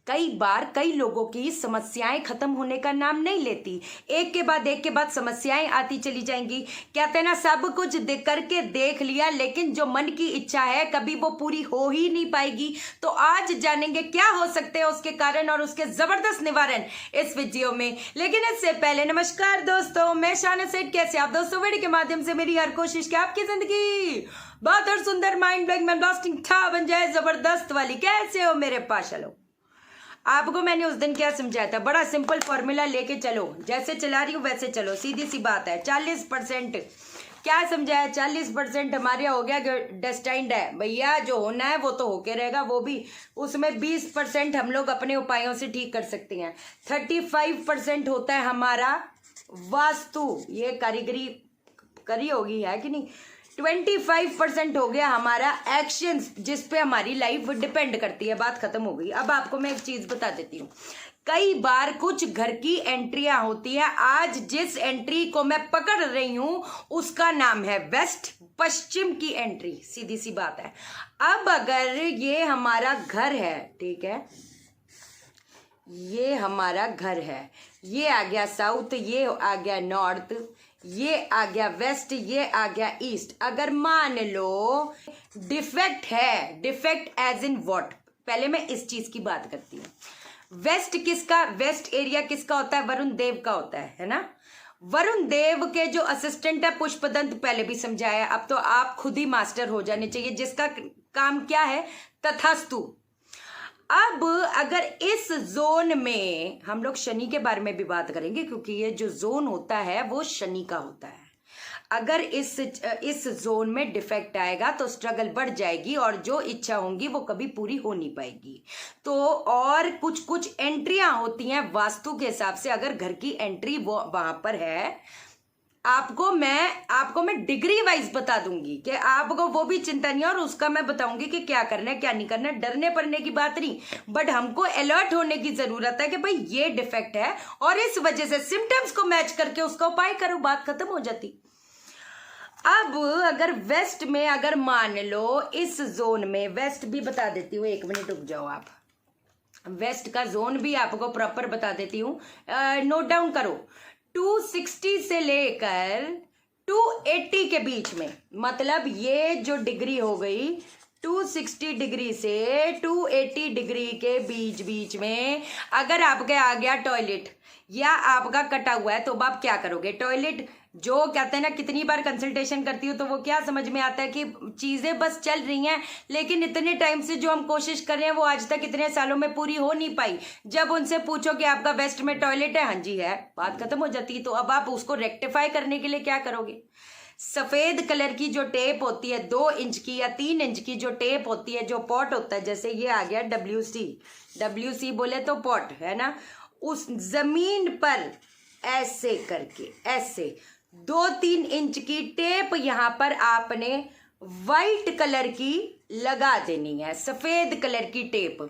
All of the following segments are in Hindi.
कई बार कई लोगों की समस्याएं खत्म होने का नाम नहीं लेती, एक के बाद समस्याएं आती चली जाएंगी। कहते हैं ना, सब कुछ करके देख लिया, लेकिन जो मन की इच्छा है कभी वो पूरी हो ही नहीं पाएगी। तो आज जानेंगे क्या हो सकते हैं उसके कारण और उसके जबरदस्त निवारण इस वीडियो में। लेकिन इससे पहले नमस्कार दोस्तों, मैं शाना सेठ। कैसे आप दोस्तों? वीडियो के माध्यम से मेरी हर कोशिश कि आपकी जिंदगी बहुत और सुंदर, माइंड ब्लोइंग, मैन ब्लास्टिंग था बन जाए, जबरदस्त वाली। कैसे हो मेरे पाशालो? आपको मैंने उस दिन क्या समझाया था? बड़ा सिंपल फॉर्मूला लेके चलो, जैसे चला रही हूँ वैसे चलो, सीधी सी बात है। 40% क्या समझाया? 40% हमारे हो गया डेस्टाइंड है भैया, जो होना है वो तो होके रहेगा, वो भी उसमें 20% हम लोग अपने उपायों से ठीक कर सकते हैं। 35% होता है हमारा वास्तु, ये कारीगरी करी होगी है कि नहीं। 25% हो गया हमारा एक्शंस, जिस पे हमारी लाइफ डिपेंड करती है। बात खत्म हो गई। अब आपको मैं एक चीज बता देती हूँ। कई बार कुछ घर की एंट्रियां होती हैं। आज जिस एंट्री को मैं पकड़ रही हूं उसका नाम है वेस्ट, पश्चिम की एंट्री। सीधी सी बात है। अब अगर ये हमारा घर है, ठीक है, ये हमारा घर है, ये आ गया साउथ, ये आ गया नॉर्थ, ये आ गया वेस्ट, ये आ गया ईस्ट। अगर मान लो डिफेक्ट है, डिफेक्ट एज इन व्हाट, पहले मैं इस चीज की बात करती हूँ। वेस्ट किसका, वेस्ट एरिया किसका होता है? वरुण देव का होता है ना। वरुण देव के जो असिस्टेंट है पुष्पदंत, पहले भी समझाया, अब तो आप खुद ही मास्टर हो जाने चाहिए, जिसका काम क्या है? तथास्तु। अब अगर इस जोन में हम लोग शनि के बारे में भी बात करेंगे, क्योंकि ये जो जोन होता है वो शनि का होता है। अगर इस जोन में डिफेक्ट आएगा तो स्ट्रगल बढ़ जाएगी और जो इच्छा होंगी वो कभी पूरी हो नहीं पाएगी। तो और कुछ कुछ एंट्रियां होती हैं वास्तु के हिसाब से। अगर घर की एंट्री वो वहां पर है, आपको मैं डिग्री वाइज बता दूंगी कि आपको वो भी चिंता नहीं है, और उसका मैं बताऊंगी कि क्या करना है क्या नहीं करना है। डरने पड़ने की बात नहीं, बट हमको अलर्ट होने की जरूरत है कि भाई ये डिफेक्ट है और इस वजह से सिम्टम्स को मैच करके उसका उपाय करो, बात खत्म हो जाती। अब अगर वेस्ट में, अगर मान लो इस जोन में, वेस्ट भी बता देती हूँ, 1 मिनट रुक जाओ आप, वेस्ट का जोन भी आपको प्रॉपर बता देती हूँ, नोट डाउन करो। 260 से लेकर 280 के बीच में, मतलब ये जो डिग्री हो गई 260 डिग्री से 280 डिग्री के बीच में, अगर आपके आ गया टॉयलेट या आपका कटा हुआ है, तो आप क्या करोगे? टॉयलेट जो कहते हैं ना, कितनी बार कंसल्टेशन करती हूँ तो वो क्या समझ में आता है कि चीजें बस चल रही हैं, लेकिन इतने टाइम से जो हम कोशिश कर रहे हैं वो आज तक इतने सालों में पूरी हो नहीं पाई। जब उनसे पूछो कि आपका वेस्ट में टॉयलेट है, हाँ जी है, बात खत्म हो जाती है। तो अब आप उसको रेक्टिफाई करने के लिए क्या करोगे? सफेद कलर की जो टेप होती है, 2 इंच की या 3 इंच की जो टेप होती है, जो पॉट होता है, जैसे ये आ गया WC बोले तो पॉट है ना, उस जमीन पर ऐसे करके, ऐसे 2-3 इंच की टेप यहां पर आपने वाइट कलर की लगा देनी है, सफेद कलर की टेप।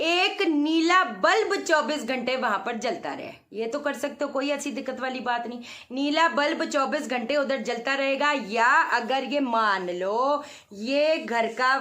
एक नीला बल्ब 24 घंटे वहां पर जलता रहे, ये तो कर सकते हो, कोई ऐसी दिक्कत वाली बात नहीं। नीला बल्ब 24 घंटे उधर जलता रहेगा। या अगर ये मान लो ये घर का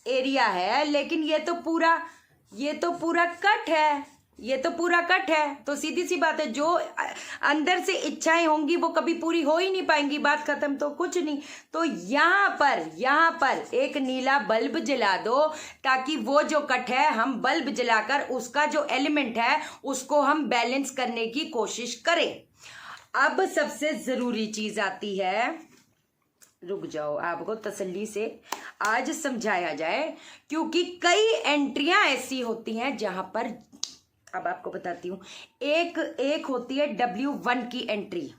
एरिया है, लेकिन ये तो पूरा कट है, ये तो पूरा कट है, तो सीधी सी बात है, जो अंदर से इच्छाएं होंगी वो कभी पूरी हो ही नहीं पाएंगी, बात खत्म। तो कुछ नहीं, तो यहाँ पर एक नीला बल्ब जला दो, ताकि वो जो कट है हम बल्ब जलाकर उसका जो एलिमेंट है उसको हम बैलेंस करने की कोशिश करें। अब सबसे जरूरी चीज आती है, रुक जाओ, आपको तसल्ली से आज समझाया जाए, क्योंकि कई एंट्रियां ऐसी होती हैं जहां पर, अब आपको बताती हूँ, एक होती है W1 की एंट्री।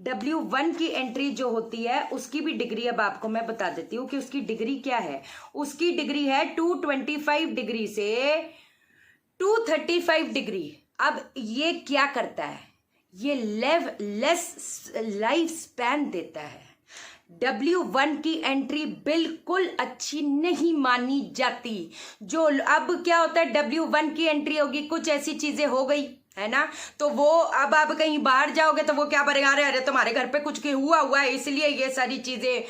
W1 की एंट्री जो होती है उसकी भी डिग्री अब आपको मैं बता देती हूँ कि उसकी डिग्री क्या है। उसकी डिग्री है 225 डिग्री से 235 डिग्री। अब ये क्या करता है? ये लेस लाइफ स्पैन देता है। W1 की एंट्री बिल्कुल अच्छी नहीं मानी जाती। जो अब क्या होता है, W1 की एंट्री होगी, कुछ ऐसी चीजें हो गई है ना। तो वो अब आप कहीं बाहर जाओगे तो वो क्या बोलेगा, अरे अरे तुम्हारे घर पे कुछ हुआ है इसलिए ये सारी चीजें,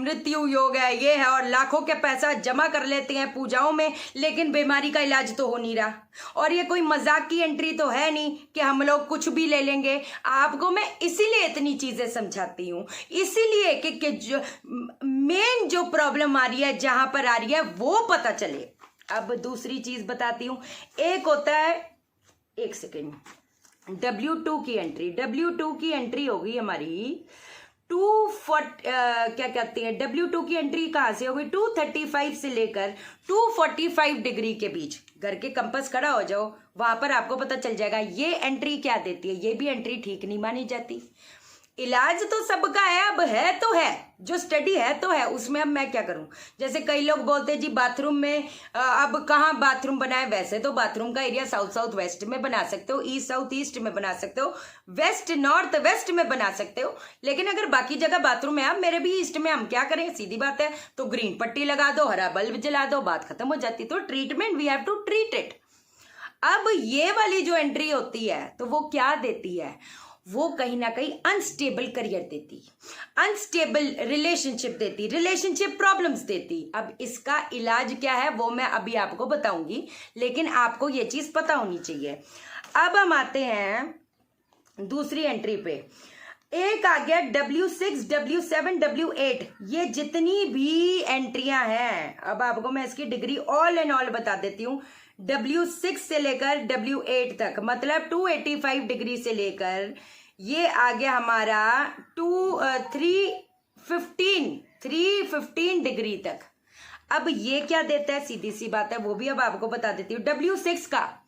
मृत्यु योग है, ये है, और लाखों के पैसा जमा कर लेते हैं पूजाओं में, लेकिन बीमारी का इलाज तो हो नहीं रहा। और ये कोई मजाक की एंट्री तो है नहीं कि हम लोग कुछ भी ले लेंगे। आपको मैं इसीलिए इतनी चीजें समझाती हूँ, इसीलिए कि जो मेन जो प्रॉब्लम आ रही है, जहां पर आ रही है, वो पता चले। अब दूसरी चीज बताती हूँ। एक होता है, एक सेकेंड, W2 की एंट्री। W2 की एंट्री होगी हमारी 240, क्या कहते हैं, W2 की एंट्री कहाँ से होगी, 235 से लेकर 245 डिग्री के बीच। घर के कंपास खड़ा हो जाओ, वहां पर आपको पता चल जाएगा ये एंट्री क्या देती है। ये भी एंट्री ठीक नहीं मानी जाती। इलाज तो सबका है, अब है तो है, जो स्टडी है तो है, उसमें अब मैं क्या करूं। जैसे कई लोग बोलते हैं जी बाथरूम में, अब कहाँ बाथरूम बनाए। वैसे तो बाथरूम का एरिया साउथ साउथ वेस्ट में बना सकते हो, ईस्ट साउथ ईस्ट में बना सकते हो, वेस्ट नॉर्थ वेस्ट में बना सकते हो, लेकिन अगर बाकी जगह बाथरूम है, अब मेरे भी ईस्ट में, हम क्या करें, सीधी बात है, तो ग्रीन पट्टी लगा दो, हरा बल्ब जला दो, बात खत्म हो जाती। तो treatment, we have to treat it. अब ये वाली जो एंट्री होती है तो वो क्या देती है, वो कहीं ना कहीं अनस्टेबल करियर देती, अनस्टेबल रिलेशनशिप देती, रिलेशनशिप प्रॉब्लम्स देती। अब इसका इलाज क्या है वो मैं अभी आपको बताऊंगी, लेकिन आपको ये चीज पता होनी चाहिए। अब हम आते हैं दूसरी एंट्री पे। एक आ गया W6, W7, W8। ये जितनी भी एंट्रियां हैं, अब आपको मैं इसकी डिग्री ऑल एंड ऑल बता देती हूँ। W6 से लेकर W8 तक, मतलब 285 डिग्री से लेकर ये आ गया हमारा 315 डिग्री तक। अब ये क्या देता है, सीधी सी बात है, वो भी अब आपको बता देती हूँ। W6 का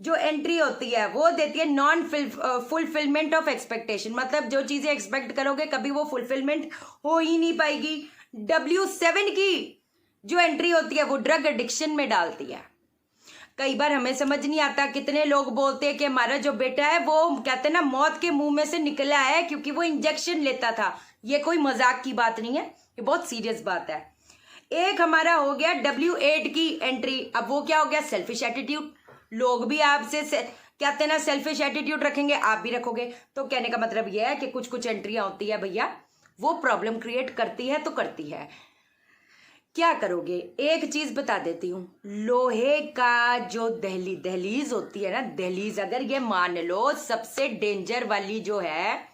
जो एंट्री होती है वो देती है नॉन फुलफिलमेंट ऑफ एक्सपेक्टेशन, मतलब जो चीजें एक्सपेक्ट करोगे कभी वो फुलफिलमेंट हो ही नहीं पाएगी। W7 की जो एंट्री होती है वो ड्रग एडिक्शन में डालती है। कई बार हमें समझ नहीं आता, कितने लोग बोलते हैं कि हमारा जो बेटा है वो कहते हैं ना मौत के मुंह में से निकला है क्योंकि वो इंजेक्शन लेता था। ये कोई मजाक की बात नहीं है, ये बहुत सीरियस बात है। एक हमारा हो गया W8 की एंट्री। अब वो क्या हो गया, सेल्फिश एटीट्यूड। लोग भी आपसे कहते हैं ना सेल्फिश एटीट्यूड रखेंगे, आप भी रखोगे। तो कहने का मतलब यह है कि कुछ कुछ एंट्रियां होती है भैया, वो प्रॉब्लम क्रिएट करती है तो करती है। क्या करोगे, एक चीज बता देती हूँ। लोहे का जो दहलीज होती है ना, दहलीज, अगर ये मान लो सबसे डेंजर वाली जो है,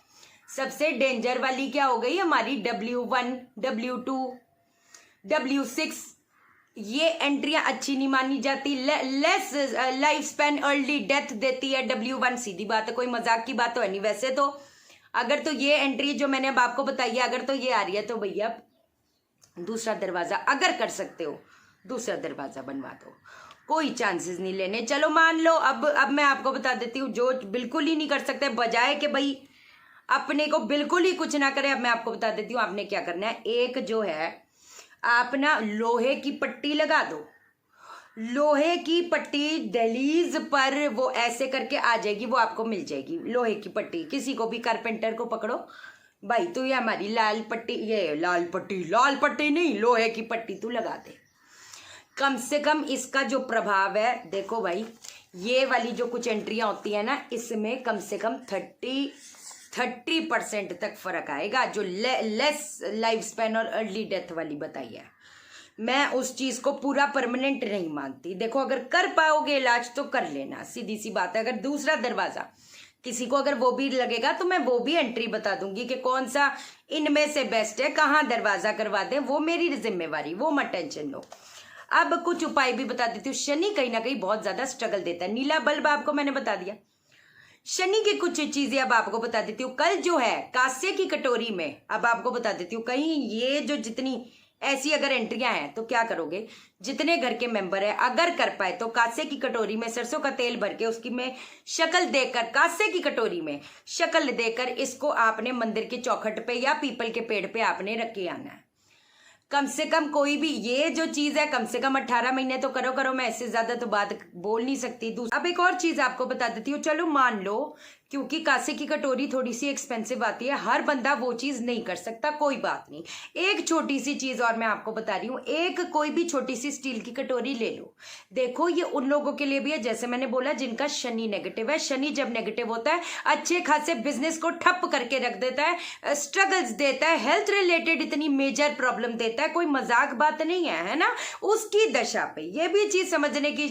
सबसे डेंजर वाली क्या हो गई हमारी, W1, W2, W6, ये एंट्रियां अच्छी नहीं मानी जाती। Less life span, early death देती है W1। सीधी बात है, कोई मजाक की बात तो है नहीं। वैसे तो अगर तो ये एंट्री जो मैंने अब आपको बताई है, अगर तो ये आ रही है तो भैया दूसरा दरवाजा अगर कर सकते हो, दूसरा दरवाजा बनवा दो, कोई चांसेस नहीं लेने। चलो मान लो, अब मैं आपको बता देती हूँ जो बिल्कुल ही नहीं कर सकते, बजाय कि भाई अपने को बिल्कुल ही कुछ ना करे, अब मैं आपको बता देती हूँ आपने क्या करना है। एक जो है, आप ना लोहे की पट्टी लगा दो, लोहे की पट्टी दहलीज पर वो ऐसे करके आ जाएगी, वो आपको मिल जाएगी लोहे की पट्टी। किसी को भी, कारपेंटर को पकड़ो, भाई तू ये हमारी लाल पट्टी, ये लाल पट्टी नहीं, लोहे की पट्टी तू लगा दे। कम से कम इसका जो प्रभाव है, देखो भाई, ये वाली जो कुछ एंट्रियां होती है ना, इसमें कम से कम 30% तक फर्क आएगा। जो लेस लाइफ स्पैन और अर्ली डेथ वाली बताई है, मैं उस चीज को पूरा परमानेंट नहीं मानती। देखो, अगर कर पाओगे इलाज तो कर लेना, सीधी सी बात है। अगर दूसरा दरवाजा किसी को अगर वो भी लगेगा तो मैं वो भी एंट्री बता दूंगी कि कौन सा इनमें से बेस्ट है, कहाँ दरवाजा करवा दें, वो मेरी जिम्मेवारी, वो मत टेंशन लो। अब कुछ उपाय भी बता देती हूँ। शनि कहीं ना कहीं बहुत ज्यादा स्ट्रगल देता है। नीला बल्ब आपको मैंने बता दिया। शनि की कुछ चीजें अब आपको बता देती हूँ। कल जो है कांसे की कटोरी में, अब आपको बता देती हूँ, कहीं ये जो जितनी ऐसी अगर एंट्रियां हैं तो क्या करोगे, जितने घर के मेंबर है अगर कर पाए तो कांसे की कटोरी में सरसों का तेल भर के उसकी में शक्ल देकर, कांसे की कटोरी में शक्ल देकर इसको आपने मंदिर के चौखट पे या पीपल के पेड़ पे आपने रख के आना है। कम से कम कोई भी ये जो चीज है, कम से कम 18 महीने तो करो। मैं इससे ज्यादा तो बात बोल नहीं सकती। अब एक और चीज आपको बता देती हूँ। चलो मान लो क्योंकि कांसे की कटोरी थोड़ी सी एक्सपेंसिव आती है, हर बंदा वो चीज़ नहीं कर सकता, कोई बात नहीं। एक छोटी सी चीज़ और मैं आपको बता रही हूँ, एक कोई भी छोटी सी स्टील की कटोरी ले लो। देखो ये उन लोगों के लिए भी है, जैसे मैंने बोला, जिनका शनि नेगेटिव है। शनि जब नेगेटिव होता है अच्छे खासे बिजनेस को ठप करके रख देता है, स्ट्रगल्स देता है, हेल्थ रिलेटेड इतनी मेजर प्रॉब्लम देता है, कोई मजाक बात नहीं है ना। उसकी दशा पे ये भी चीज़ समझने की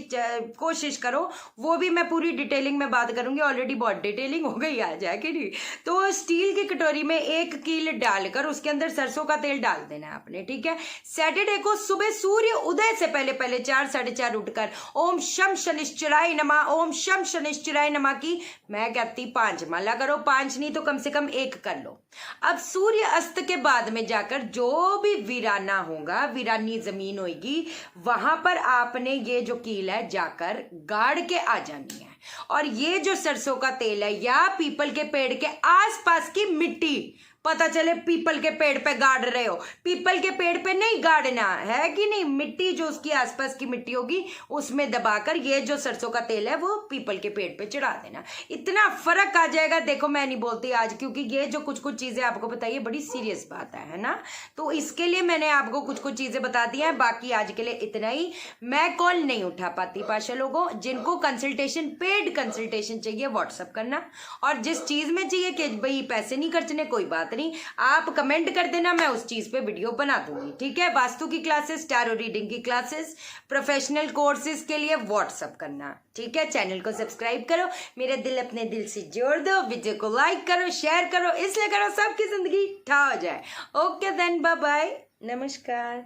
कोशिश करो, वो भी मैं पूरी डिटेलिंग में बात करूंगी, ऑलरेडी बहुत डिटेलिंग हो गई आज है कि नहीं। तो स्टील की कटोरी में 1 कील डालकर उसके अंदर सरसों का तेल डाल देना है आपने, ठीक है। सैटरडे को सुबह सूर्य उदय से पहले पहले 4 साढ़े 4 उठकर ओम शम शनिश्चराय नमः, ओम शम शनिश्चराय नमः की मैं कहती 5 माला करो, 5 नहीं तो कम से कम 1 कर लो। अब सूर्य अस्त के बाद में जाकर जो भी वीराना होगा, वीरानी जमीन होगी, वहां पर आपने ये जो कील है जाकर गाड़ के आ जानी है। और ये जो सरसों का तेल है या पीपल के पेड़ के आसपास की मिट्टी, पता चले पीपल के पेड़ पे गाड़ रहे हो, पीपल के पेड़ पे नहीं गाड़ना है कि नहीं, मिट्टी जो उसकी आसपास की मिट्टी होगी उसमें दबाकर ये जो सरसों का तेल है वो पीपल के पेड़ पे चढ़ा देना। इतना फर्क आ जाएगा। देखो मैं नहीं बोलती आज, क्योंकि ये जो कुछ कुछ चीजें आपको बताइए बड़ी सीरियस बात है ना, तो इसके लिए मैंने आपको कुछ कुछ चीजें बता दी हैं। बाकी आज के लिए इतना ही। मैं कॉल नहीं उठा पाती पाशा लोगों, जिनको कंसल्टेशन, पेड कंसल्टेशन चाहिए व्हाट्सअप करना, और जिस चीज में चाहिए कि भाई पैसे नहीं खर्चने, कोई बात नहीं, आप कमेंट कर देना, मैं उस चीज पे वीडियो बना दूंगी, ठीक है। वास्तु की क्लासेस, टैरो रीडिंग की क्लासेस, प्रोफेशनल कोर्सेज के लिए व्हाट्सअप करना, ठीक है। चैनल को सब्सक्राइब करो, मेरे दिल अपने दिल से जोड़ दो, वीडियो को लाइक करो, शेयर करो, इसलिए करो सबकी जिंदगी ठा हो जाए। ओके देन, बाय बाय, नमस्कार।